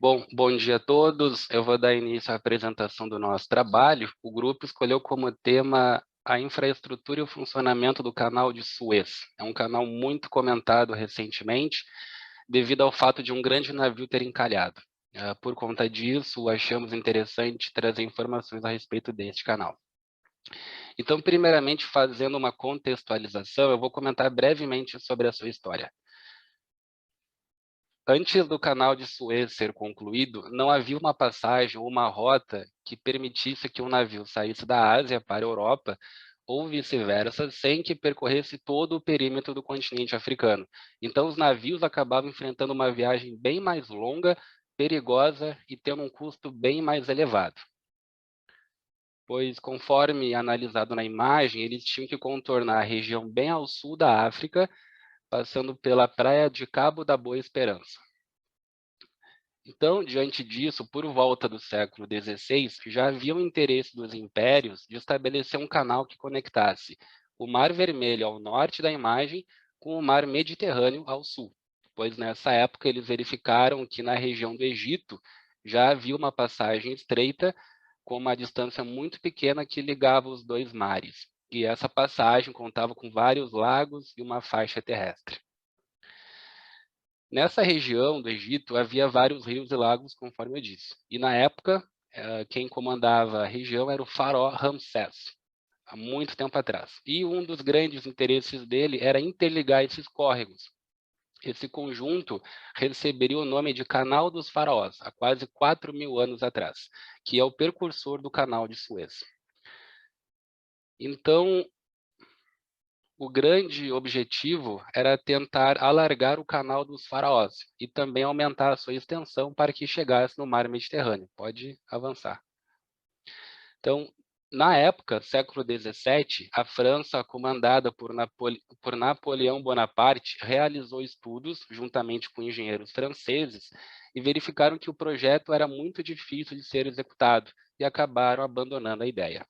Bom dia a todos. Eu vou dar início à apresentação do nosso trabalho. O grupo escolheu como tema a infraestrutura e o funcionamento do canal de Suez. É um canal muito comentado recentemente, devido ao fato de um grande navio ter encalhado. Por conta disso, achamos interessante trazer informações a respeito deste canal. Então, primeiramente, fazendo uma contextualização, eu vou comentar brevemente sobre a sua história. Antes do canal de Suez ser concluído, não havia uma passagem ou uma rota que permitisse que um navio saísse da Ásia para a Europa ou vice-versa, sem que percorresse todo o perímetro do continente africano. Então, os navios acabavam enfrentando uma viagem bem mais longa, perigosa e tendo um custo bem mais elevado. Pois, conforme analisado na imagem, eles tinham que contornar a região bem ao sul da África, passando pela praia de Cabo da Boa Esperança. Então, diante disso, por volta do século XVI, já havia um interesse dos impérios de estabelecer um canal que conectasse o Mar Vermelho ao norte da imagem com o Mar Mediterrâneo ao sul, pois nessa época eles verificaram que na região do Egito já havia uma passagem estreita com uma distância muito pequena que ligava os dois mares, e essa passagem contava com vários lagos e uma faixa terrestre. Nessa região do Egito havia vários rios e lagos, conforme eu disse. E na época, quem comandava a região era o faraó Ramsés, há muito tempo atrás. E um dos grandes interesses dele era interligar esses córregos. Esse conjunto receberia o nome de Canal dos Faraós, há quase 4.000 anos atrás, que é o precursor do Canal de Suez. Então, o grande objetivo era tentar alargar o canal dos faraós e também aumentar a sua extensão para que chegasse no mar Mediterrâneo. Pode avançar. Então, na época, século XVII, a França, comandada por Napoleão Bonaparte, realizou estudos juntamente com engenheiros franceses e verificaram que o projeto era muito difícil de ser executado e acabaram abandonando a ideia.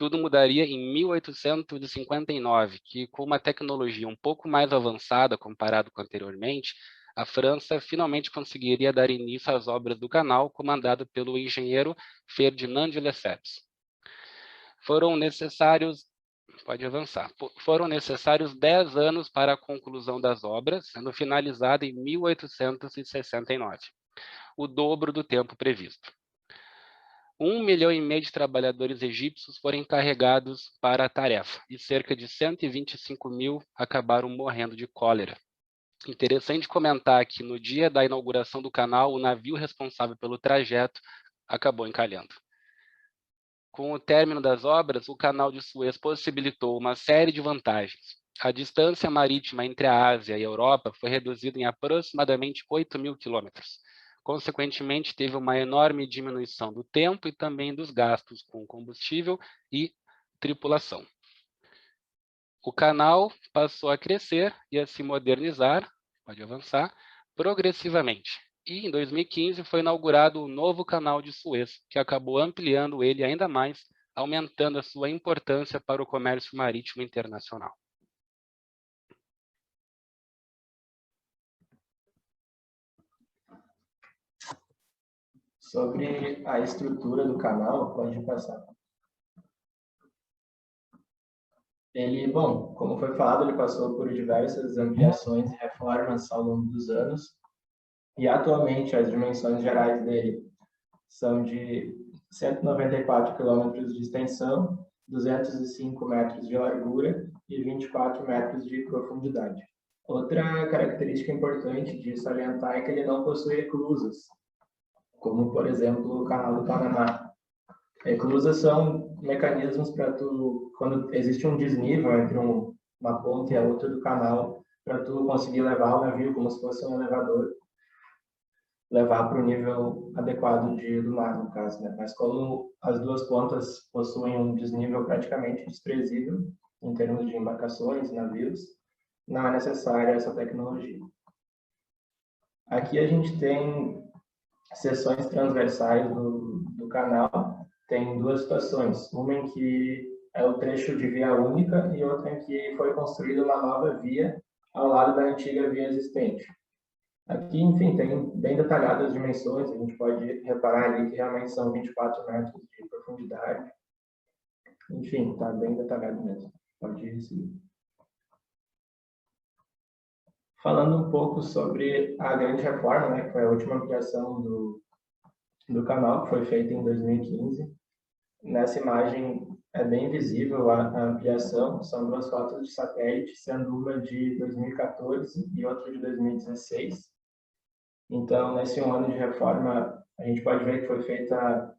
Tudo mudaria em 1859, que com uma tecnologia um pouco mais avançada comparado com anteriormente, a França finalmente conseguiria dar início às obras do canal, comandado pelo engenheiro Ferdinand de Lesseps. Foram necessários 10 anos para a conclusão das obras, sendo finalizada em 1869, o dobro do tempo previsto. 1,5 milhão de trabalhadores egípcios foram encarregados para a tarefa, e cerca de 125 mil acabaram morrendo de cólera. Interessante comentar que no dia da inauguração do canal, o navio responsável pelo trajeto acabou encalhando. Com o término das obras, o canal de Suez possibilitou uma série de vantagens. A distância marítima entre a Ásia e a Europa foi reduzida em aproximadamente 8.000 quilômetros. Consequentemente, teve uma enorme diminuição do tempo e também dos gastos com combustível e tripulação. O canal passou a crescer e a se modernizar, pode avançar, progressivamente. E em 2015 foi inaugurado o novo canal de Suez, que acabou ampliando ele ainda mais, aumentando a sua importância para o comércio marítimo internacional. Sobre a estrutura do canal, pode passar. Bom, como foi falado, ele passou por diversas ampliações e reformas ao longo dos anos, e atualmente as dimensões gerais dele são de 194 quilômetros de extensão, 205 metros de largura e 24 metros de profundidade. Outra característica importante de salientar é que ele não possui eclusas, como, por exemplo, o Canal do Panamá. Eclusas são mecanismos para quando existe um desnível entre uma ponte e a outra do canal, para tu conseguir levar o navio como se fosse um elevador, levar para o nível adequado do mar, no caso, né? Mas como as duas pontas possuem um desnível praticamente desprezível em termos de embarcações, navios, não é necessária essa tecnologia. Aqui a gente tem seções transversais do canal, tem duas situações, uma em que é o trecho de via única e outra em que foi construída uma nova via ao lado da antiga via existente. Aqui, enfim, tem bem detalhadas as dimensões, a gente pode reparar ali que realmente são 24 metros de profundidade. Enfim, está bem detalhado mesmo. Pode ir seguir. Falando um pouco sobre a grande reforma, né, que foi a última ampliação do canal, que foi feita em 2015. Nessa imagem é bem visível a ampliação, são duas fotos de satélite, sendo uma de 2014 e outra de 2016. Então, nesse ano de reforma, a gente pode ver que foi feita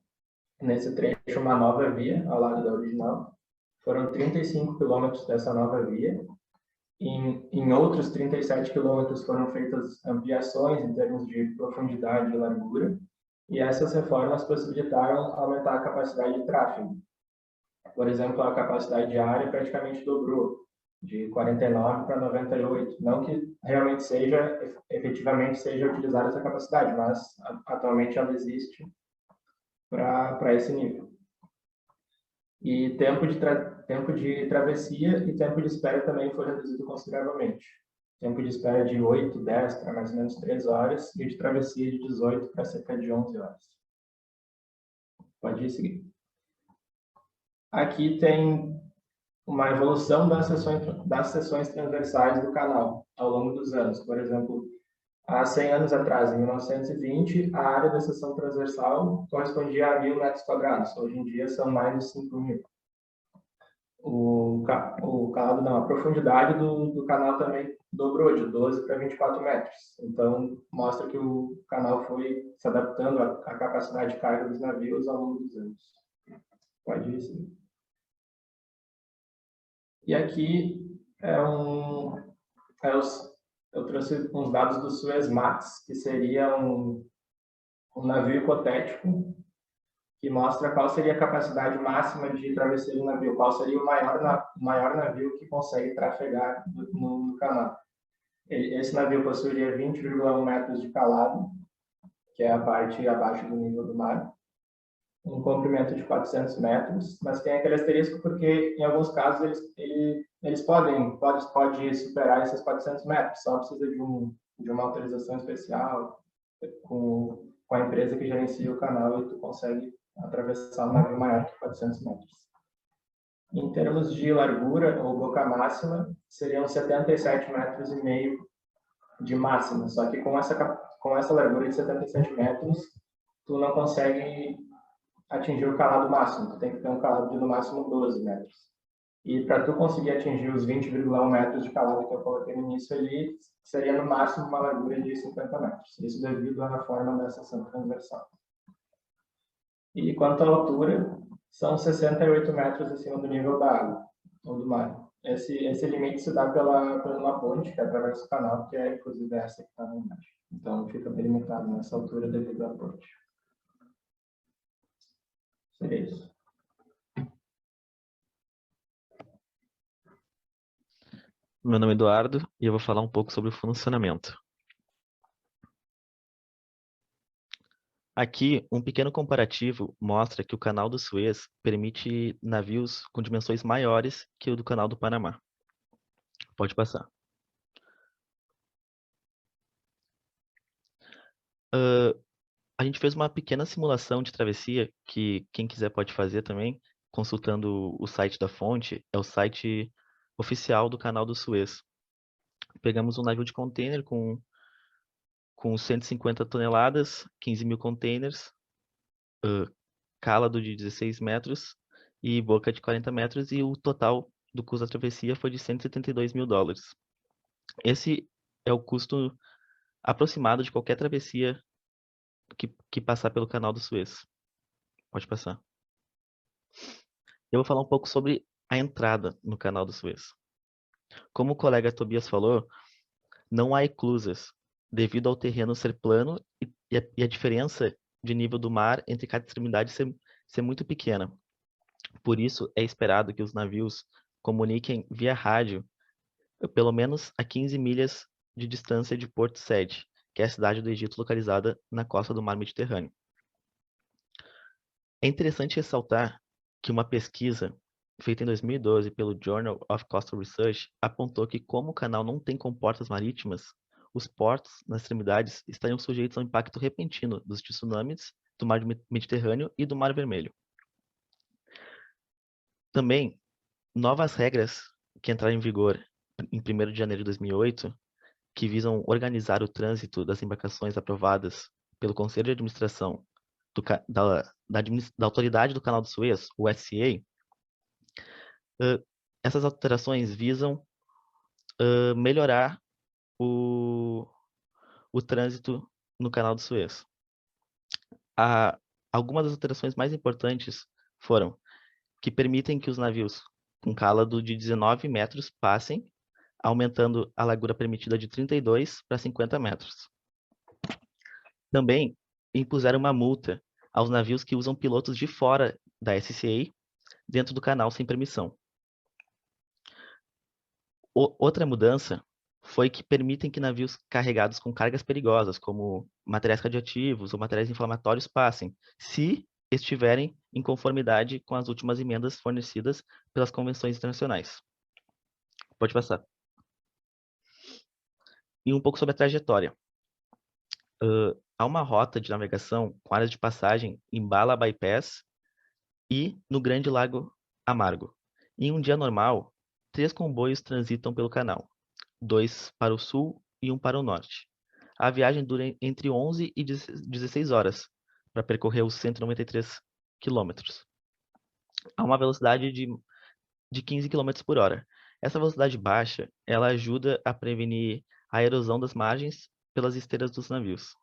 nesse trecho uma nova via ao lado da original. Foram 35 quilômetros dessa nova via. Em outros 37 quilômetros foram feitas ampliações em termos de profundidade e largura. E essas reformas possibilitaram aumentar a capacidade de tráfego. Por exemplo, a capacidade diária praticamente dobrou, de 49 para 98. Não que realmente efetivamente seja utilizada essa capacidade, mas atualmente ela existe para esse nível. E tempo de travessia e tempo de espera também foi reduzido consideravelmente. Tempo de espera de 8, 10 para mais ou menos 3 horas e de travessia de 18 para cerca de 11 horas. Pode ir seguir. Aqui tem uma evolução das seções transversais do canal ao longo dos anos. Por exemplo, há 100 anos atrás, em 1920, a área da seção transversal correspondia a 1.000 metros quadrados. Hoje em dia são mais de 5.000. A profundidade do canal também dobrou, de 12 para 24 metros. Então, mostra que o canal foi se adaptando à capacidade de carga dos navios ao longo dos anos. Pode ir, sim. E aqui eu trouxe uns dados do Suezmax, que seria um navio hipotético que mostra qual seria a capacidade máxima de travessia do navio, qual seria o maior navio que consegue trafegar no canal. Esse navio possuiria 20,1 metros de calado, que é a parte abaixo do nível do mar, um comprimento de 400 metros, mas tem aquele asterisco porque, em alguns casos, eles podem superar esses 400 metros, só precisa de uma autorização especial com a empresa que gerencia o canal e tu consegue atravessar um navio maior que 400 metros. Em termos de largura, ou boca máxima, seriam 77,5 metros de máxima, só que com essa largura de 77 metros, tu não consegue atingir o calado máximo, tu tem que ter um calado de no máximo 12 metros. E para tu conseguir atingir os 20,1 metros de calado que eu coloquei no início ali, seria no máximo uma largura de 50 metros. Isso devido à reforma da seção transversal. E quanto à altura, são 68 metros acima do nível da água, ou do mar. Esse limite se dá pela ponte que atravessa o canal, que é inclusive essa que está na imagem. Então fica delimitado nessa altura devido à ponte. Seria isso. Meu nome é Eduardo e eu vou falar um pouco sobre o funcionamento. Aqui, um pequeno comparativo mostra que o canal do Suez permite navios com dimensões maiores que o do canal do Panamá. Pode passar. A gente fez uma pequena simulação de travessia que quem quiser pode fazer também, consultando o site da fonte, é o site oficial do canal do Suez. Pegamos um navio de container com 150 toneladas, 15.000 containers, cálado de 16 metros e boca de 40 metros, e o total do custo da travessia foi de $172 mil. Esse é o custo aproximado de qualquer travessia que passar pelo canal do Suez. Pode passar. Eu vou falar um pouco sobre a entrada no canal do Suez. Como o colega Tobias falou, não há eclusas, devido ao terreno ser plano e a diferença de nível do mar entre cada extremidade ser muito pequena. Por isso, é esperado que os navios comuniquem via rádio pelo menos a 15 milhas de distância de Porto Said, que é a cidade do Egito localizada na costa do mar Mediterrâneo. É interessante ressaltar que uma pesquisa feita em 2012 pelo Journal of Coastal Research apontou que, como o canal não tem comportas marítimas, os portos nas extremidades estariam sujeitos ao impacto repentino dos tsunamis do Mar Mediterrâneo e do Mar Vermelho. Também, novas regras que entraram em vigor em 1º de janeiro de 2008, que visam organizar o trânsito das embarcações aprovadas pelo Conselho de Administração da Autoridade do Canal de Suez, o SCA, essas alterações visam melhorar o trânsito no Canal de Suez. Algumas das alterações mais importantes foram que permitem que os navios com calado de 19 metros passem, aumentando a largura permitida de 32 para 50 metros. Também impuseram uma multa aos navios que usam pilotos de fora da SCA dentro do canal sem permissão. Outra mudança foi que permitem que navios carregados com cargas perigosas, como materiais radioativos ou materiais inflamatórios, passem, se estiverem em conformidade com as últimas emendas fornecidas pelas convenções internacionais. Pode passar. E um pouco sobre a trajetória. Há uma rota de navegação com áreas de passagem em Bala Bypass e no Grande Lago Amargo. Em um dia normal, 3 comboios transitam pelo canal, 2 para o sul e 1 para o norte. A viagem dura entre 11 e 16 horas para percorrer os 193 quilômetros. A uma velocidade de 15 km por hora. Essa velocidade baixa, ela ajuda a prevenir a erosão das margens pelas esteiras dos navios.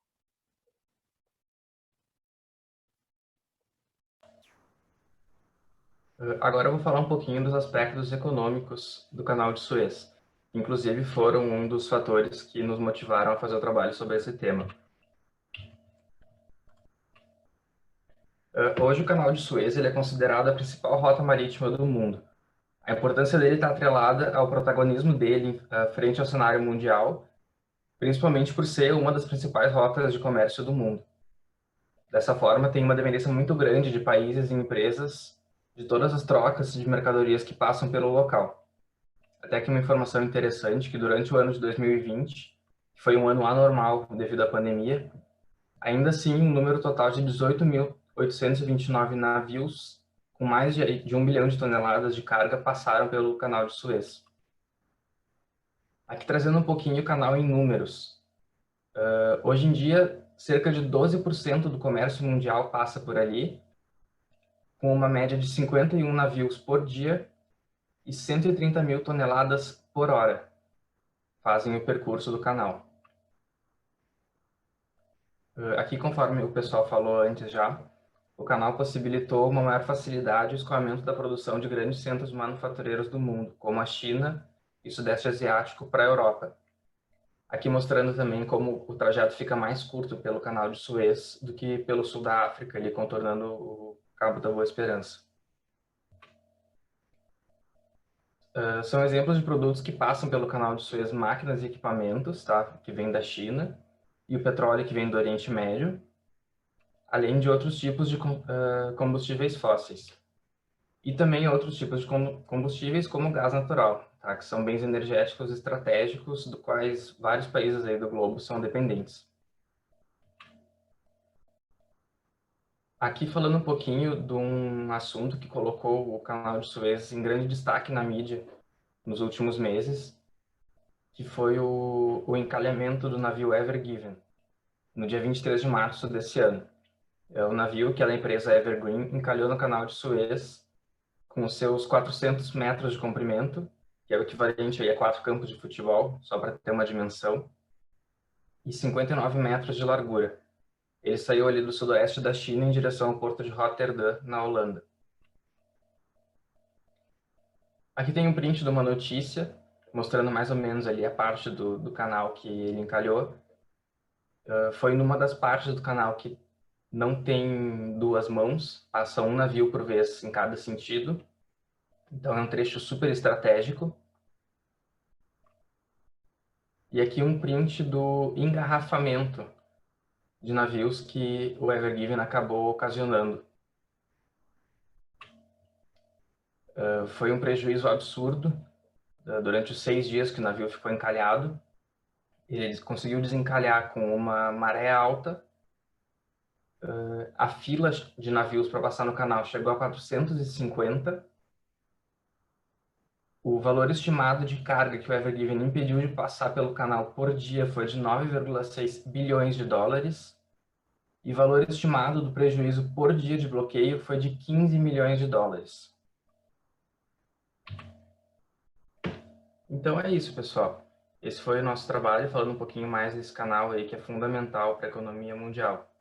Agora eu vou falar um pouquinho dos aspectos econômicos do Canal de Suez. Inclusive foram um dos fatores que nos motivaram a fazer o trabalho sobre esse tema. Hoje o Canal de Suez ele é considerado a principal rota marítima do mundo. A importância dele está atrelada ao protagonismo dele frente ao cenário mundial, principalmente por ser uma das principais rotas de comércio do mundo. Dessa forma, tem uma dependência muito grande de países e empresas de todas as trocas de mercadorias que passam pelo local. Até que uma informação interessante, que durante o ano de 2020, que foi um ano anormal devido à pandemia, ainda assim, um número total de 18.829 navios com mais de 1 bilhão de toneladas de carga passaram pelo Canal de Suez. Aqui trazendo um pouquinho o canal em números. Hoje em dia, cerca de 12% do comércio mundial passa por ali, com uma média de 51 navios por dia e 130 mil toneladas por hora fazem o percurso do canal. Aqui, conforme o pessoal falou antes já, o canal possibilitou uma maior facilidade e escoamento da produção de grandes centros manufatureiros do mundo, como a China e Sudeste Asiático para a Europa. Aqui mostrando também como o trajeto fica mais curto pelo Canal de Suez do que pelo sul da África, ali contornando o Cabo da Boa Esperança. São exemplos de produtos que passam pelo Canal de Suez, máquinas e equipamentos, tá? Que vêm da China, e o petróleo que vem do Oriente Médio, além de outros tipos de combustíveis fósseis. E também outros tipos de combustíveis, como o gás natural, tá? Que são bens energéticos estratégicos, dos quais vários países aí do globo são dependentes. Aqui falando um pouquinho de um assunto que colocou o Canal de Suez em grande destaque na mídia nos últimos meses, que foi o encalhamento do navio Ever Given, no dia 23 de março desse ano. O navio, que é da empresa Evergreen, encalhou no Canal de Suez com os seus 400 metros de comprimento, que é o equivalente aí a 4 campos de futebol, só para ter uma dimensão, e 59 metros de largura. Ele saiu ali do sudoeste da China em direção ao porto de Rotterdam, na Holanda. Aqui tem um print de uma notícia, mostrando mais ou menos ali a parte do canal que ele encalhou. Foi numa das partes do canal que não tem duas mãos, passa um navio por vez em cada sentido. Então é um trecho super estratégico. E aqui um print do engarrafamento de navios que o Ever Given acabou ocasionando. Foi um prejuízo absurdo durante os 6 dias que o navio ficou encalhado. Ele conseguiu desencalhar com uma maré alta. A fila de navios para passar no canal chegou a 450. O valor estimado de carga que o Ever Given impediu de passar pelo canal por dia foi de 9,6 bilhões de dólares. E o valor estimado do prejuízo por dia de bloqueio foi de 15 milhões de dólares. Então é isso, pessoal. Esse foi o nosso trabalho, falando um pouquinho mais desse canal aí que é fundamental para a economia mundial.